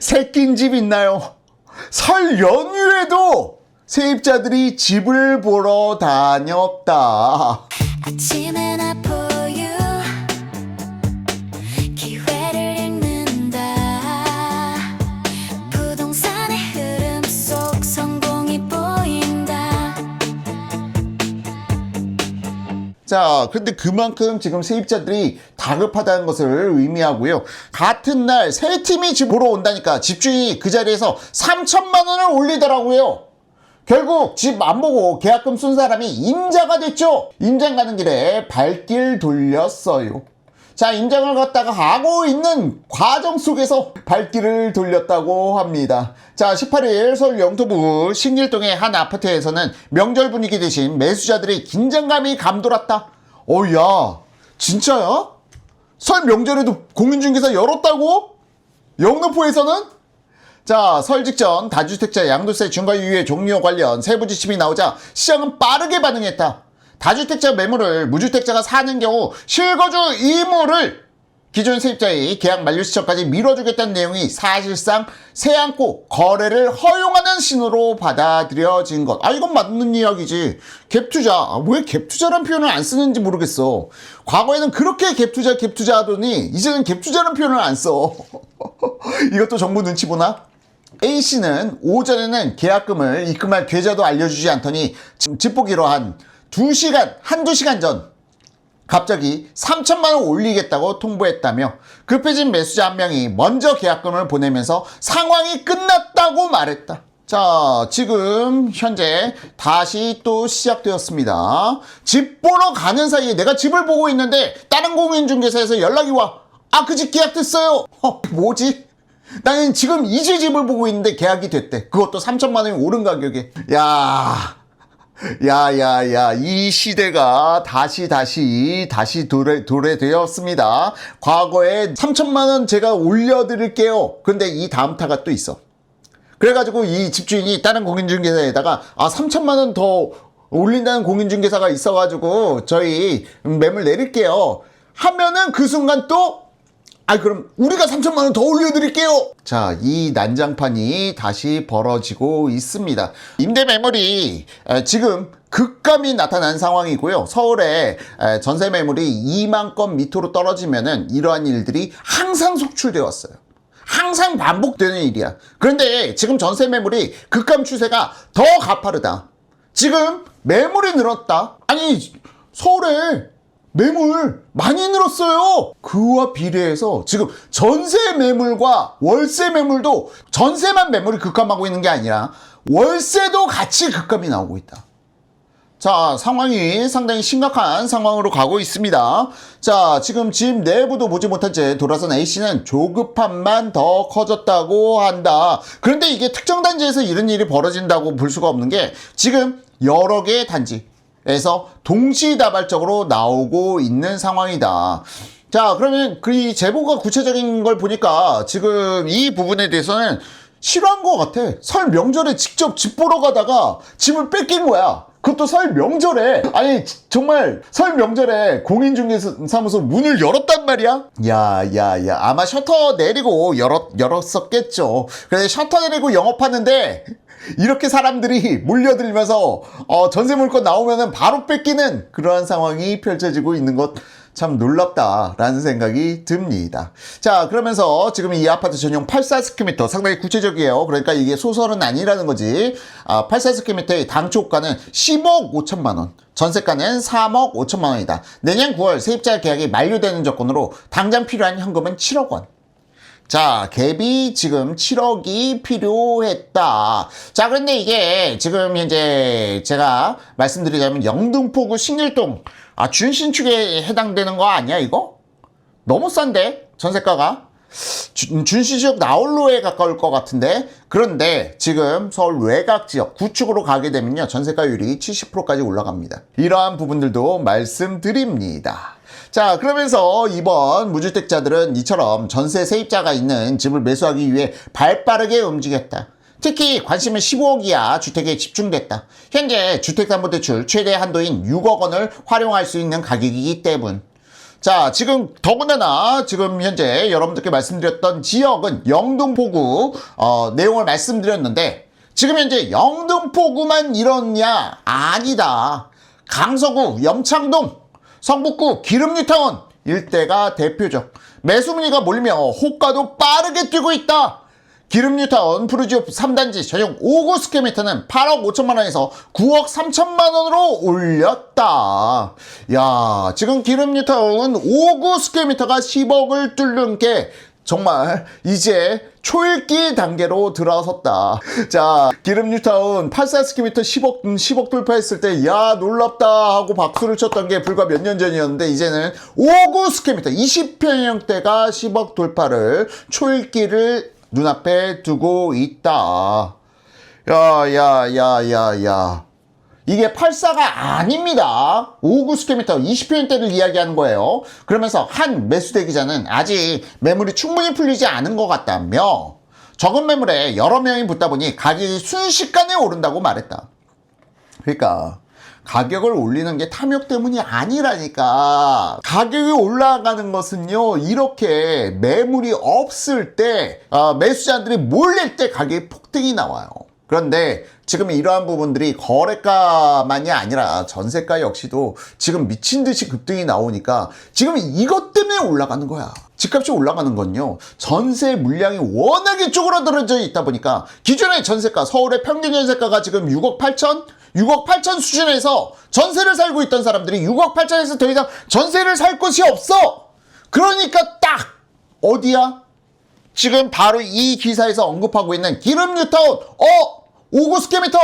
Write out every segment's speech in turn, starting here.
새낀 집 있나요? 설 연휴에도 세입자들이 집을 보러 다녔다. 아침엔 아포유 기회를 읽는다. 부동산의 흐름 속 성공이 보인다. 자, 근데 그만큼 지금 세입자들이 다급하다는 것을 의미하고요. 같은 날 세 팀이 집 보러 온다니까 집주인이 그 자리에서 3천만 원을 올리더라고요. 결국 집 안 보고 계약금 쓴 사람이 임자가 됐죠. 임장 가는 길에 발길 돌렸어요. 자, 임장을 갖다가 하고 있는 과정 속에서 발길을 돌렸다고 합니다. 자, 18일 서울 영토부 신길동의 한 아파트에서는 명절 분위기 대신 매수자들의 긴장감이 감돌았다. 야, 진짜야? 설 명절에도 공인중개사 열었다고? 영등포에서는? 자, 설 직전 다주택자 양도세 중과유예 종료 관련 세부 지침이 나오자 시장은 빠르게 반응했다. 다주택자 매물을 무주택자가 사는 경우 실거주 의무를 기존 세입자의 계약 만료 시점까지 미뤄주겠다는 내용이 사실상 세안고 거래를 허용하는 신호로 받아들여진 것. 이건 맞는 이야기지. 갭투자. 왜 갭투자라는 표현을 안 쓰는지 모르겠어. 과거에는 그렇게 갭투자 하더니 이제는 갭투자라는 표현을 안 써. 이것도 정부 눈치 보나? A씨는 오전에는 계약금을 입금할 계좌도 알려주지 않더니 집 보기로 한두 시간 전 갑자기 3천만 원 올리겠다고 통보했다며 급해진 매수자 한 명이 먼저 계약금을 보내면서 상황이 끝났다고 말했다. 자, 지금 현재 다시 또 시작되었습니다. 집 보러 가는 사이에 내가 집을 보고 있는데 다른 공인중개사에서 연락이 와. 그 집 계약됐어요. 뭐지? 나는 지금 이제 집을 보고 있는데 계약이 됐대. 그것도 3천만 원이 오른 가격에. 이 시대가 다시 도래되었습니다. 과거에 3천만 원 제가 올려드릴게요. 근데 이 다음 타가 또 있어. 그래가지고 이 집주인이 다른 공인중개사에다가 3천만 원 더 올린다는 공인중개사가 있어가지고 저희 매물 내릴게요 하면은 그 순간 또 그럼 우리가 3천만 원 더 올려드릴게요. 자, 이 난장판이 다시 벌어지고 있습니다. 임대 매물이 지금 급감이 나타난 상황이고요. 서울에 전세 매물이 2만 건 밑으로 떨어지면은 이러한 일들이 항상 속출되어 왔어요. 항상 반복되는 일이야. 그런데 지금 전세 매물이 급감 추세가 더 가파르다. 지금 매물이 늘었다. 서울에 매물 많이 늘었어요. 그와 비례해서 지금 전세 매물과 월세 매물도 전세만 매물이 급감하고 있는 게 아니라 월세도 같이 급감이 나오고 있다. 자, 상황이 상당히 심각한 상황으로 가고 있습니다. 자, 지금 집 내부도 보지 못한 채 돌아선 A씨는 조급함만 더 커졌다고 한다. 그런데 이게 특정 단지에서 이런 일이 벌어진다고 볼 수가 없는 게 지금 여러 개의 단지에서 동시다발적으로 나오고 있는 상황이다. 자, 그러면 이 제보가 구체적인 걸 보니까 지금 이 부분에 대해서는 싫어한 것 같아. 설 명절에 직접 집 보러 가다가 집을 뺏긴 거야. 그것도 설 명절에. 정말 설 명절에 공인중개사무소 문을 열었단 말이야. 아마 셔터 내리고 열었었겠죠. 그래서 셔터 내리고 영업하는데 이렇게 사람들이 몰려들면서 전세 물건 나오면은 바로 뺏기는 그러한 상황이 펼쳐지고 있는 것 참 놀랍다라는 생각이 듭니다. 자, 그러면서 지금 이 아파트 전용 84스퀘어미터 상당히 구체적이에요. 그러니까 이게 소설은 아니라는 거지. 84스퀘어미터의 당초가는 10억 5천만 원, 전세가는 3억 5천만 원이다. 내년 9월 세입자 계약이 만료되는 조건으로 당장 필요한 현금은 7억 원. 자, 갭이 지금 7억이 필요했다. 자, 그런데 이게 지금 현재 제가 말씀드리자면 영등포구 신길동 준신축에 해당되는 거 아니야 이거? 너무 싼데 전세가가? 준신축 나홀로에 가까울 것 같은데. 그런데 지금 서울 외곽 지역 구축으로 가게 되면요 전세가율이 70%까지 올라갑니다. 이러한 부분들도 말씀드립니다. 자, 그러면서 이번 무주택자들은 이처럼 전세 세입자가 있는 집을 매수하기 위해 발빠르게 움직였다. 특히 관심은 15억 이하 주택에 집중됐다. 현재 주택담보대출 최대 한도인 6억 원을 활용할 수 있는 가격이기 때문. 자, 지금 더군다나 지금 현재 여러분들께 말씀드렸던 지역은 영등포구 내용을 말씀드렸는데 지금 현재 영등포구만 이렇냐? 아니다. 강서구, 염창동, 성북구, 기름뉴타운 일대가 대표적. 매수 문의가 몰리며 호가도 빠르게 뛰고 있다. 기름뉴타운 푸르지오 3단지 전용 5구 스퀘어미터는 8억 5천만 원에서 9억 3천만 원으로 올렸다. 야, 지금 기름뉴타운 5구 스퀘어미터가 10억을 뚫는 게 정말 이제 초읽기 단계로 들어섰다. 자, 기름뉴타운 84 스퀘어미터 10억 돌파했을 때 야 놀랍다 하고 박수를 쳤던 게 불과 몇 년 전이었는데 이제는 5구 스퀘어미터 20평형대가 10억 돌파를 초읽기를 눈앞에 두고 있다. 야. 이게 84가 아닙니다. 5구 스퀘어미터 20평대를 이야기하는 거예요. 그러면서 한 매수대 기자는 아직 매물이 충분히 풀리지 않은 것 같다며 적은 매물에 여러 명이 붙다 보니 가격이 순식간에 오른다고 말했다. 그러니까 가격을 올리는 게 탐욕 때문이 아니라니까. 가격이 올라가는 것은요, 이렇게 매물이 없을 때 매수자들이 몰릴 때 가격이 폭등이 나와요. 그런데 지금 이러한 부분들이 거래가만이 아니라 전세가 역시도 지금 미친 듯이 급등이 나오니까 지금 이것 때문에 올라가는 거야. 집값이 올라가는 건요, 전세 물량이 워낙에 쪼그라들어져 있다 보니까 기존의 전세가, 서울의 평균 전세가가 지금 6억 8천? 6억 8천 수준에서 전세를 살고 있던 사람들이 6억 8천에서 더 이상 전세를 살 곳이 없어. 그러니까 딱 어디야? 지금 바로 이 기사에서 언급하고 있는 기름뉴타운 5구 스퀘어미터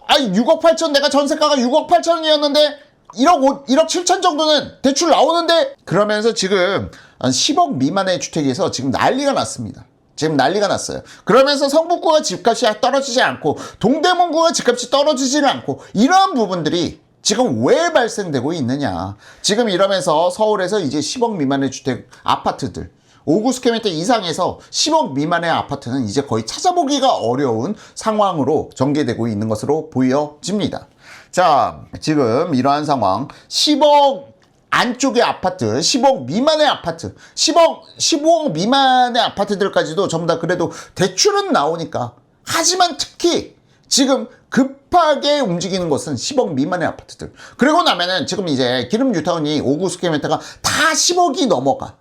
6억 8천, 내가 전세가가 6억 8천이었는데 1억 7천 정도는 대출 나오는데, 그러면서 지금 10억 미만의 주택에서 지금 난리가 났습니다. 지금 난리가 났어요. 그러면서 성북구가 집값이 떨어지지 않고 동대문구가 집값이 떨어지지는 않고 이러한 부분들이 지금 왜 발생되고 있느냐. 지금 이러면서 서울에서 이제 10억 미만의 주택 아파트들 5구 스퀘어미터 이상에서 10억 미만의 아파트는 이제 거의 찾아보기가 어려운 상황으로 전개되고 있는 것으로 보여집니다. 자, 지금 이러한 상황 10억 안쪽의 아파트, 10억 미만의 아파트, 15억 미만의 아파트들까지도 전부 다 그래도 대출은 나오니까. 하지만 특히 지금 급하게 움직이는 것은 10억 미만의 아파트들. 그리고 나면은 지금 이제 기름뉴타운이 5구 스퀘어미터가 다 10억이 넘어가.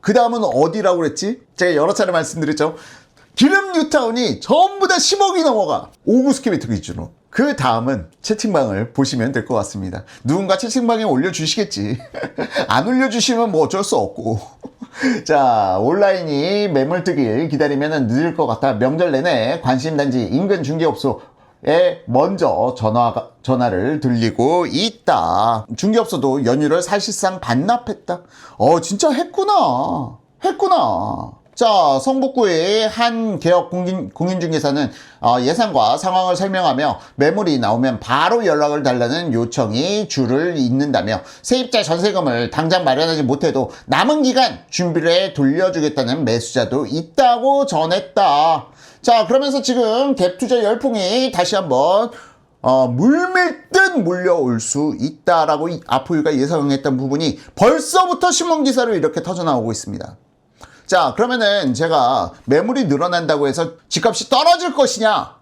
그 다음은 어디라고 그랬지? 제가 여러 차례 말씀드렸죠. 기름뉴타운이 전부 다 10억이 넘어가. 5구 스퀘어미터 기준으로. 그 다음은 채팅방을 보시면 될 것 같습니다. 누군가 채팅방에 올려주시겠지. 안 올려주시면 뭐 어쩔 수 없고. 자, 온라인이 매물 뜨길 기다리면 늦을 것 같아 명절 내내 관심단지 인근 중개업소에 먼저 전화를 들리고 있다. 중개업소도 연휴를 사실상 반납했다. 진짜 했구나. 자, 성북구의 한 개업 공인중개사는 예상과 상황을 설명하며 매물이 나오면 바로 연락을 달라는 요청이 줄을 잇는다며 세입자 전세금을 당장 마련하지 못해도 남은 기간 준비를 해 돌려주겠다는 매수자도 있다고 전했다. 자, 그러면서 지금 갭투자 열풍이 다시 한번 물밀듯 몰려올 수 있다라고 아포유가 예상했던 부분이 벌써부터 신문기사로 이렇게 터져나오고 있습니다. 자, 그러면은 제가 매물이 늘어난다고 해서 집값이 떨어질 것이냐?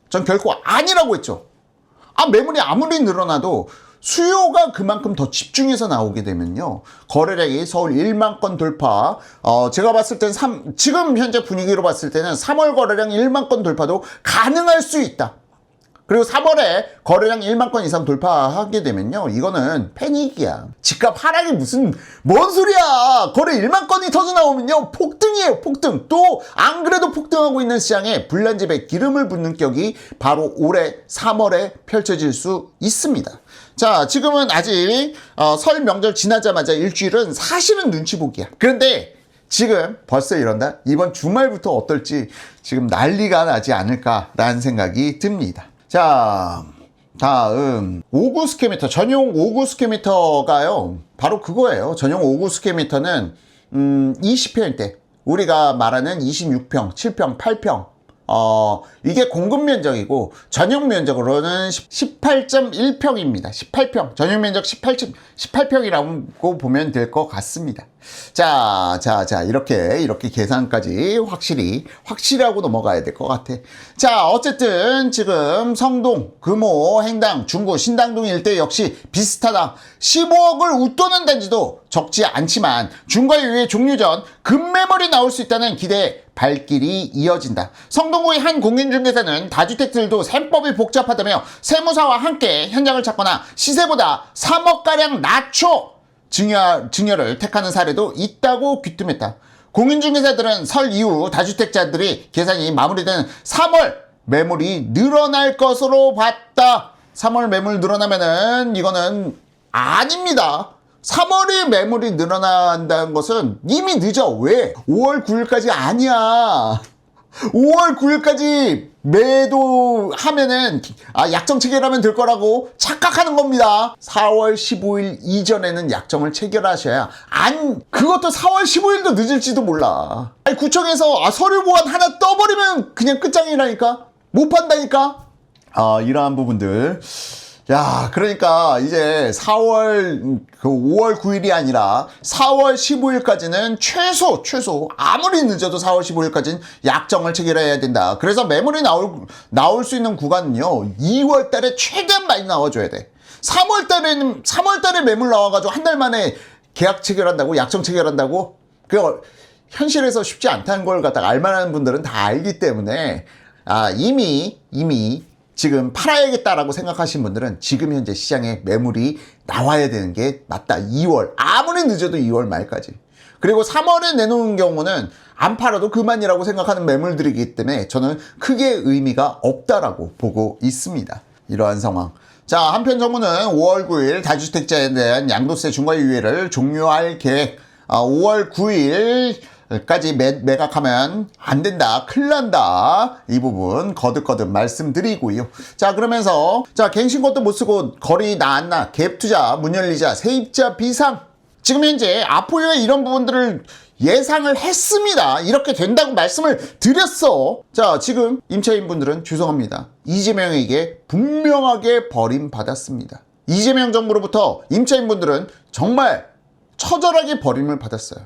전 결코 아니라고 했죠. 매물이 아무리 늘어나도 수요가 그만큼 더 집중해서 나오게 되면요, 거래량이 서울 1만 건 돌파, 제가 봤을 땐 지금 현재 분위기로 봤을 때는 3월 거래량 1만 건 돌파도 가능할 수 있다. 그리고 3월에 거래량 1만 건 이상 돌파하게 되면요, 이거는 패닉이야. 집값 하락이 뭔 소리야. 거래 1만 건이 터져 나오면요, 폭등이에요, 폭등. 또 안 그래도 폭등하고 있는 시장에 불난집에 기름을 붓는 격이 바로 올해 3월에 펼쳐질 수 있습니다. 자, 지금은 아직 설 명절 지나자마자 일주일은 사실은 눈치 보기야. 그런데 지금 벌써 이런다? 이번 주말부터 어떨지 지금 난리가 나지 않을까라는 생각이 듭니다. 자, 다음 5구 스퀘어미터, 전용 5구 스퀘어미터가요, 바로 그거예요. 전용 5구 스퀘어미터는 20평대, 우리가 말하는 26평, 7평, 8평 이게 공급 면적이고 전용 면적으로는 18.1평입니다. 18평. 전용 면적 18평이라고 보면 될 것 같습니다. 자, 이렇게 계산까지 확실하고 넘어가야 될 것 같아. 자, 어쨌든 지금 성동, 금호, 행당, 중구, 신당동 일대 역시 비슷하다. 15억을 웃도는 단지도 적지 않지만 중과 유의 종류 전 급매물이 나올 수 있다는 기대에 발길이 이어진다. 성동구의 한 공인중개사는 다주택들도 셈법이 복잡하다며 세무사와 함께 현장을 찾거나 시세보다 3억가량 낮춰 증여를 택하는 사례도 있다고 귀뜸했다. 공인중개사들은 설 이후 다주택자들이 계산이 마무리되는 3월 매물이 늘어날 것으로 봤다. 3월 매물 늘어나면은 이거는 아닙니다. 3월에 매물이 늘어난다는 것은 이미 늦어. 왜? 5월 9일까지 아니야. 5월 9일까지 매도하면은 약정 체결하면 될 거라고 착각하는 겁니다. 4월 15일 이전에는 약정을 체결하셔야 그것도 4월 15일도 늦을지도 몰라. 구청에서 서류 보완 하나 떠버리면 그냥 끝장이라니까. 못 판다니까. 이러한 부분들. 야, 그러니까 이제 5월 9일이 아니라 4월 15일까지는 최소 아무리 늦어도 4월 15일까지는 약정을 체결해야 된다. 그래서 매물이 나올 수 있는 구간은요, 2월 달에 최대한 많이 나와줘야 돼. 3월 달에 매물 나와가지고 한 달 만에 계약 체결한다고, 약정 체결한다고? 그 현실에서 쉽지 않다는 걸 갖다가 알만한 분들은 다 알기 때문에, 이미 지금 팔아야겠다라고 생각하신 분들은 지금 현재 시장에 매물이 나와야 되는 게 맞다. 2월. 아무리 늦어도 2월 말까지. 그리고 3월에 내놓은 경우는 안 팔아도 그만이라고 생각하는 매물들이기 때문에 저는 크게 의미가 없다라고 보고 있습니다. 이러한 상황. 자, 한편 정부는 5월 9일 다주택자에 대한 양도세 중과유예를 종료할 계획. 5월 9일까지 매각하면 안 된다. 큰일 난다. 이 부분 거듭 말씀드리고요. 자, 그러면서 갱신권도 못 쓰고 거리 나왔나, 갭투자, 문열리자, 세입자 비상. 지금 현재 아포유가 이런 부분들을 예상을 했습니다. 이렇게 된다고 말씀을 드렸어. 자, 지금 임차인분들은 죄송합니다. 이재명에게 분명하게 버림받았습니다. 이재명 정부로부터 임차인분들은 정말 처절하게 버림을 받았어요.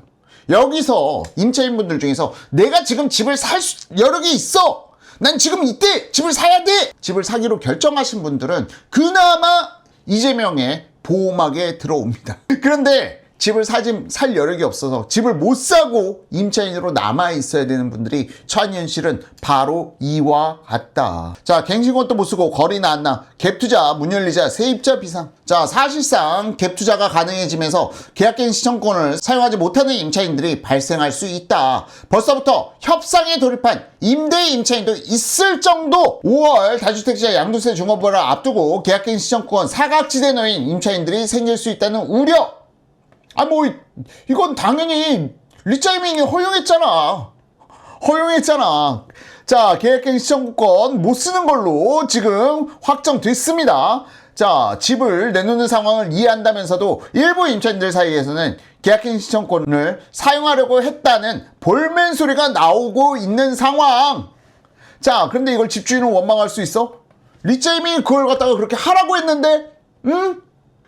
여기서 임차인분들 중에서 내가 지금 집을 살 여력이 있어. 난 지금 이때 집을 사야 돼. 집을 사기로 결정하신 분들은 그나마 이재명의 보호막에 들어옵니다. 그런데 집을 살 여력이 없어서 집을 못 사고 임차인으로 남아 있어야 되는 분들이 처한 현실은 바로 이와 같다. 자, 갱신권도 못 쓰고 거리 나왔나, 갭투자, 문열리자, 세입자 비상. 자, 사실상 갭투자가 가능해지면서 계약갱신 신청권을 사용하지 못하는 임차인들이 발생할 수 있다. 벌써부터 협상에 돌입한 임대 임차인도 있을 정도. 5월 다주택자 양도세 중과부를 앞두고 계약갱신 신청권 사각지대에 놓인 임차인들이 생길 수 있다는 우려. 이건 당연히 리짜이밍이 허용했잖아. 자, 계약갱신 신청권 못 쓰는 걸로 지금 확정됐습니다. 자, 집을 내놓는 상황을 이해한다면서도 일부 임차인들 사이에서는 계약갱신 신청권을 사용하려고 했다는 볼멘 소리가 나오고 있는 상황. 자, 그런데 이걸 집주인은 원망할 수 있어? 리짜이밍이 그걸 갖다가 그렇게 하라고 했는데, 응?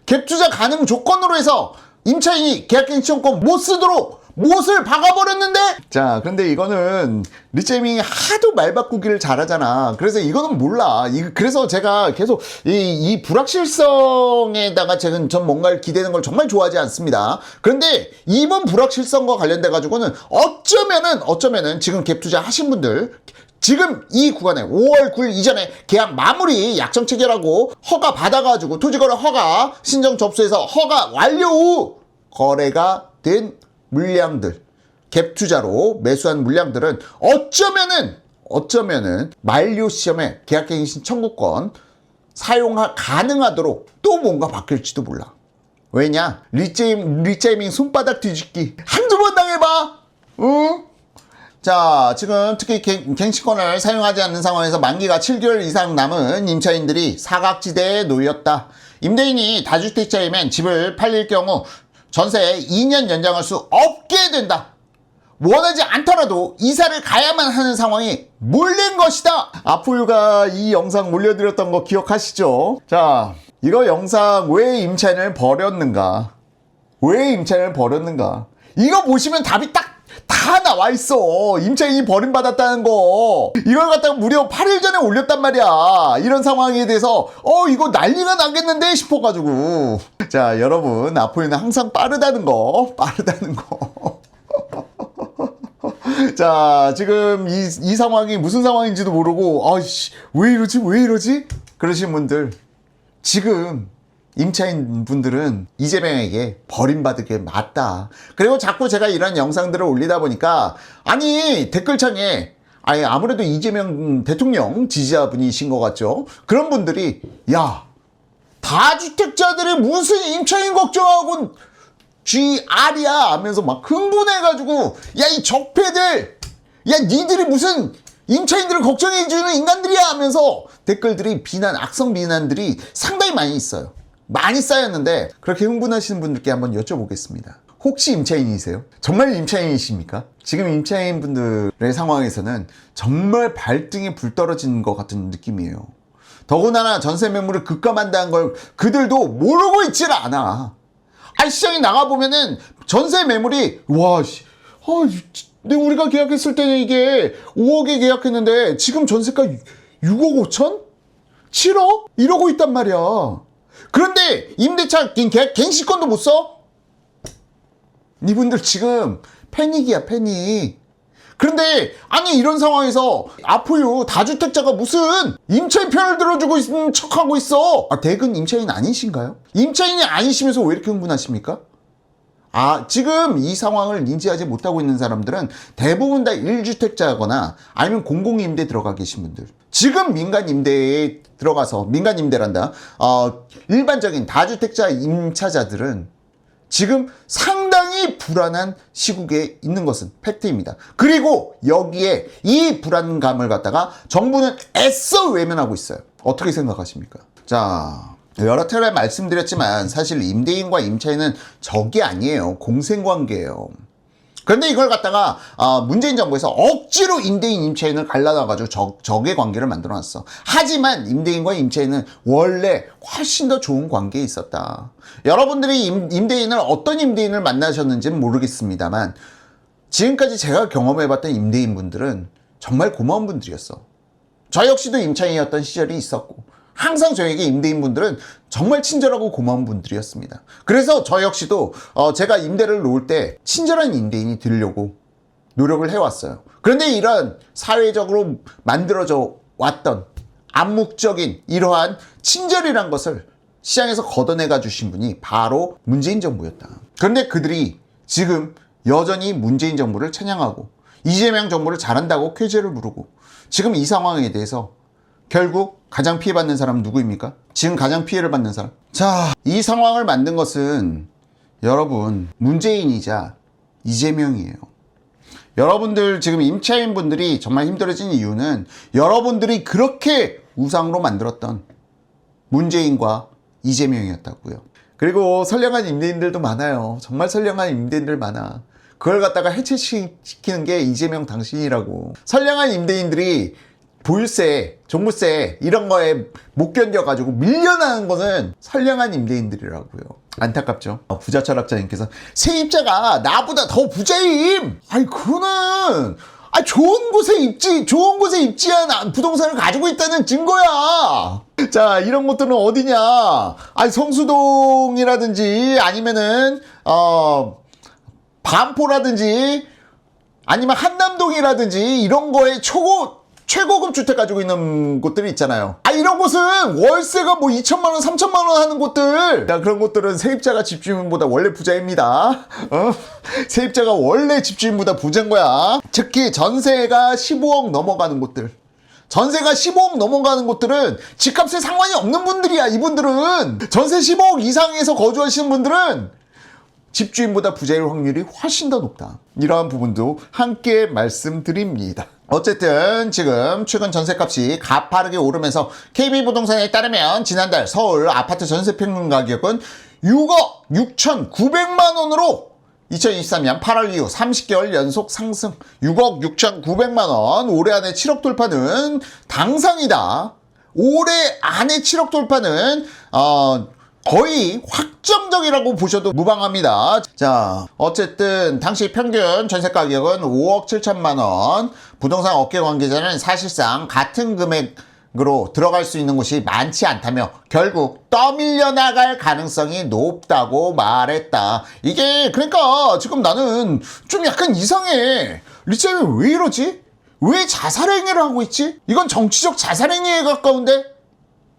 갭투자 가능 조건으로 해서 임차인이 계약갱신 신청권 못 쓰도록 못을 박아버렸는데? 자, 근데 이거는 리짜이밍이 하도 말 바꾸기를 잘하잖아. 그래서 이거는 몰라. 그래서 제가 계속 이 불확실성에다가 전 뭔가를 기대는 걸 정말 좋아하지 않습니다. 그런데 이번 불확실성과 관련돼 가지고는 어쩌면은 지금 갭 투자 하신 분들, 지금 이 구간에 5월 9일 이전에 계약 마무리 약정 체결하고 허가 받아가지고 토지거래 허가 신청 접수해서 허가 완료 후 거래가 된 물량들, 갭 투자로 매수한 물량들은 어쩌면은 만료 시점에 계약갱신 청구권 가능하도록 또 뭔가 바뀔지도 몰라. 왜냐? 리짜이밍 손바닥 뒤집기 한두 번 당해봐. 응? 자, 지금 특히 갱신권을 사용하지 않는 상황에서 만기가 7개월 이상 남은 임차인들이 사각지대에 놓였다. 임대인이 다주택자이면 집을 팔릴 경우 전세 2년 연장할 수 없게 된다. 원하지 않더라도 이사를 가야만 하는 상황이 몰린 것이다. 아포유가 이 영상 올려드렸던 거 기억하시죠? 자, 이거 영상 왜 임차인을 버렸는가? 왜 임차인을 버렸는가? 이거 보시면 답이 다 나와 있어. 임차인이 버림받았다는 거. 이걸 갖다가 무려 8일 전에 올렸단 말이야. 이런 상황에 대해서 이거 난리가 나겠는데 싶어가지고. 자, 여러분, 아포유는 항상 빠르다는 거. 자, 지금 이 상황이 무슨 상황인지도 모르고 왜 이러지? 그러신 분들, 지금 임차인 분들은 이재명에게 버림받게 맞다. 그리고 자꾸 제가 이런 영상들을 올리다 보니까 아니 댓글창에 아무래도 이재명 대통령 지지자분이신 것 같죠? 그런 분들이 야, 다주택자들이 무슨 임차인 걱정하고 GR이야 하면서 막 흥분해가지고 야, 이 적폐들, 야, 니들이 무슨 임차인들을 걱정해주는 인간들이야 하면서 댓글들이 악성 비난들이 상당히 많이 있어요. 많이 쌓였는데 그렇게 흥분하시는 분들께 한번 여쭤보겠습니다. 혹시 임차인이세요? 정말 임차인이십니까? 지금 임차인분들의 상황에서는 정말 발등에 불 떨어지는 것 같은 느낌이에요. 더군다나 전세 매물을 급감한다는 걸 그들도 모르고 있질 않아. 시장에 나가보면은 전세 매물이 우리가 계약했을 때는 이게 5억에 계약했는데 지금 전세가 6억 5천? 7억? 이러고 있단 말이야. 그런데 임대차 갱신권도 못 써? 이분들 지금 패닉이야, 패닉. 그런데 이런 상황에서 아포유 다주택자가 무슨 임차인 편을 들어주고 있는 척하고 있어. 대근 임차인 아니신가요? 임차인이 아니시면서 왜 이렇게 흥분하십니까? 지금 이 상황을 인지하지 못하고 있는 사람들은 대부분 다 1주택자거나 아니면 공공임대 들어가 계신 분들. 지금 민간임대에 들어가서, 민간임대란다. 일반적인 다주택자 임차자들은 지금 상당히 불안한 시국에 있는 것은 팩트입니다. 그리고 여기에 이 불안감을 갖다가 정부는 애써 외면하고 있어요. 어떻게 생각하십니까? 자, 여러 차례 말씀드렸지만 사실 임대인과 임차인은 적이 아니에요. 공생관계예요. 그런데 이걸 갖다가 문재인 정부에서 억지로 임대인, 임차인을 갈라놔가지고 적의 관계를 만들어놨어. 하지만 임대인과 임차인은 원래 훨씬 더 좋은 관계에 있었다. 여러분들이 임대인을 어떤 임대인을 만나셨는지는 모르겠습니다만 지금까지 제가 경험해봤던 임대인분들은 정말 고마운 분들이었어. 저 역시도 임차인이었던 시절이 있었고 항상 저에게 임대인분들은 정말 친절하고 고마운 분들이었습니다. 그래서 저 역시도 제가 임대를 놓을 때 친절한 임대인이 되려고 노력을 해왔어요. 그런데 이런 사회적으로 만들어져 왔던 암묵적인 이러한 친절이란 것을 시장에서 걷어내가 주신 분이 바로 문재인 정부였다. 그런데 그들이 지금 여전히 문재인 정부를 찬양하고 이재명 정부를 잘한다고 쾌재를 부르고 지금 이 상황에 대해서 결국 가장 피해받는 사람은 누구입니까? 지금 가장 피해를 받는 사람. 자, 이 상황을 만든 것은 여러분 문재인이자 이재명이에요. 여러분들 지금 임차인분들이 정말 힘들어진 이유는 여러분들이 그렇게 우상으로 만들었던 문재인과 이재명이었다고요. 그리고 선량한 임대인들도 많아요. 정말 선량한 임대인들 많아. 그걸 갖다가 해체시키는 게 이재명 당신이라고. 선량한 임대인들이 보유세, 종부세 이런 거에 못 견뎌가지고 밀려나는 것은 선량한 임대인들이라고요. 안타깝죠. 부자 철학자님께서 세입자가 나보다 더 부자임. 그거는 좋은 곳에 입지한 부동산을 가지고 있다는 증거야. 자, 이런 것들은 어디냐? 성수동이라든지 아니면은 반포라든지 아니면 한남동이라든지 이런 거에 최고급 주택 가지고 있는 곳들이 있잖아요. 이런 곳은 월세가 2천만 원, 3천만 원 하는 곳들. 그런 곳들은 세입자가 집주인보다 원래 부자입니다. 세입자가 원래 집주인보다 부자인 거야. 특히 전세가 15억 넘어가는 곳들. 전세가 15억 넘어가는 곳들은 집값에 상관이 없는 분들이야. 이분들은 전세 15억 이상에서 거주하시는 분들은 집주인보다 부자일 확률이 훨씬 더 높다. 이러한 부분도 함께 말씀드립니다. 어쨌든 지금 최근 전세값이 가파르게 오르면서 KB부동산에 따르면 지난달 서울 아파트 전세 평균 가격은 6억 6,900만 원으로 2023년 8월 이후 30개월 연속 상승 6억 6,900만 원. 올해 안에 7억 돌파는 당상이다. 올해 안에 7억 돌파는 거의 확정적이라고 보셔도 무방합니다. 자, 어쨌든 당시 평균 전세 가격은 5억 7천만 원. 부동산 업계 관계자는 사실상 같은 금액으로 들어갈 수 있는 곳이 많지 않다며 결국 떠밀려 나갈 가능성이 높다고 말했다. 이게 그러니까 지금 나는 좀 약간 이상해. 리차이 왜 이러지? 왜 자살행위를 하고 있지? 이건 정치적 자살행위에 가까운데?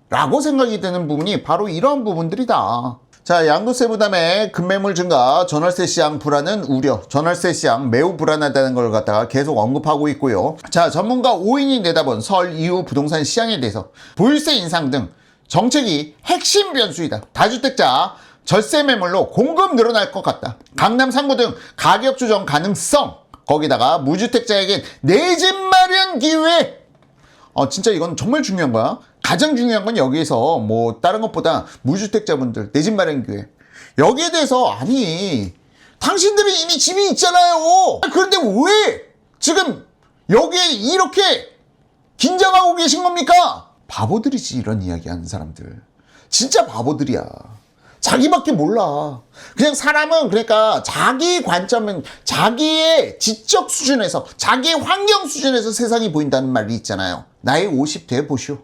라고 생각이 드는 부분이 바로 이런 부분들이다. 자, 양도세 부담에 급매물 증가, 전월세 시장 불안은 우려, 전월세 시장 매우 불안하다는 걸 갖다가 계속 언급하고 있고요. 자, 전문가 5인이 내다본 설 이후 부동산 시장에 대해서 보유세 인상 등 정책이 핵심 변수이다. 다주택자 절세 매물로 공급 늘어날 것 같다. 강남 3구 등 가격 조정 가능성, 거기다가 무주택자에겐 내 집 마련 기회. 진짜 이건 정말 중요한 거야. 가장 중요한 건 여기에서 뭐 다른 것보다 무주택자분들 내 집 마련 기회. 여기에 대해서 아니 당신들은 이미 집이 있잖아요. 그런데 왜 지금 여기에 이렇게 긴장하고 계신 겁니까? 바보들이지 이런 이야기 하는 사람들. 진짜 바보들이야. 자기밖에 몰라. 그냥 사람은 그러니까 자기 관점은 자기의 지적 수준에서 자기의 환경 수준에서 세상이 보인다는 말이 있잖아요. 나이 50 돼 보시오.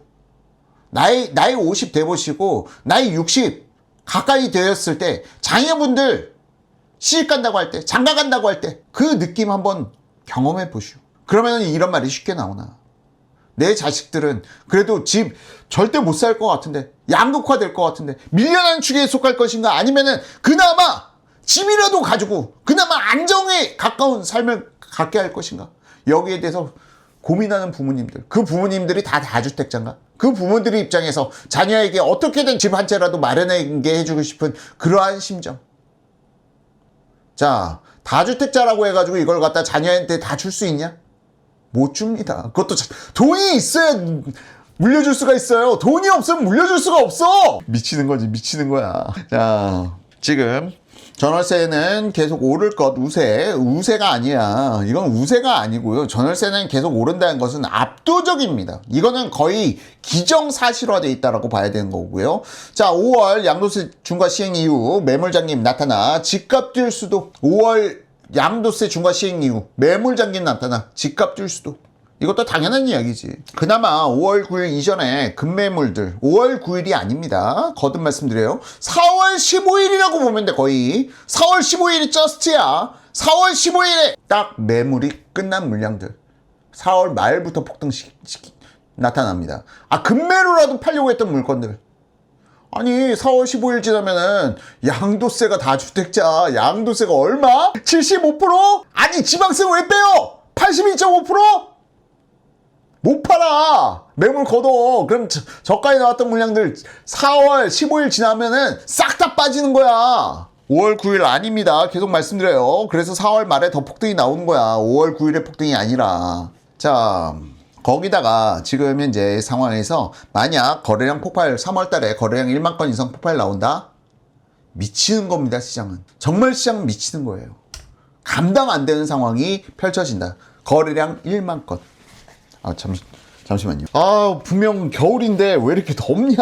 나이 50 돼 보시고 나이 60 가까이 되었을 때 자녀분들 시집 간다고 할 때 장가 간다고 할 때 그 느낌 한번 경험해 보시오. 그러면 이런 말이 쉽게 나오나. 내 자식들은 그래도 집 절대 못 살 것 같은데 양극화 될 것 같은데 밀려난 축에 속할 것인가 아니면은 그나마 집이라도 가지고 그나마 안정에 가까운 삶을 갖게 할 것인가. 여기에 대해서 고민하는 부모님들, 그 부모님들이 다 다주택자인가? 그 부모들의 입장에서 자녀에게 어떻게든 집 한 채라도 마련하게 해주고 싶은 그러한 심정. 자, 다주택자라고 해가지고 이걸 갖다 자녀한테 다 줄 수 있냐? 못 줍니다. 그것도 돈이 있어야 물려줄 수가 있어요. 돈이 없으면 물려줄 수가 없어. 미치는 거지, 미치는 거야. 자, 지금 전월세는 계속 오를 것. 우세가 아니야. 이건 우세가 아니고요. 전월세는 계속 오른다는 것은 압도적입니다. 이거는 거의 기정사실화되어 있다라고 봐야 되는 거고요. 자, 5월 양도세 중과 시행 이후 매물장님 나타나 집값 뛸 수도. 5월 양도세 중과 시행 이후 매물장님 나타나 집값 뛸 수도. 이것도 당연한 이야기지. 그나마 5월 9일 이전에 급매물들 5월 9일이 아닙니다. 거듭 말씀드려요. 4월 15일이라고 보면 돼. 거의 4월 15일이 저스트야. 4월 15일에 딱 매물이 끝난 물량들 4월 말부터 나타납니다. 급매로라도 팔려고 했던 물건들. 아니 4월 15일 지나면은 양도세가 다주택자 양도세가 얼마? 75%? 아니 지방세 왜 빼요? 82.5%? 못 팔아. 매물 걷어. 그럼 저가에 나왔던 물량들 4월 15일 지나면은 싹 다 빠지는 거야. 5월 9일 아닙니다. 계속 말씀드려요. 그래서 4월 말에 더 폭등이 나오는 거야. 5월 9일의 폭등이 아니라. 자, 거기다가 지금 현재 상황에서 만약 거래량 폭발 3월 달에 거래량 1만 건 이상 폭발 나온다? 미치는 겁니다. 시장은. 정말 시장은 미치는 거예요. 감당 안 되는 상황이 펼쳐진다. 거래량 1만 건. 잠시만요. 분명 겨울인데 왜 이렇게 덥냐.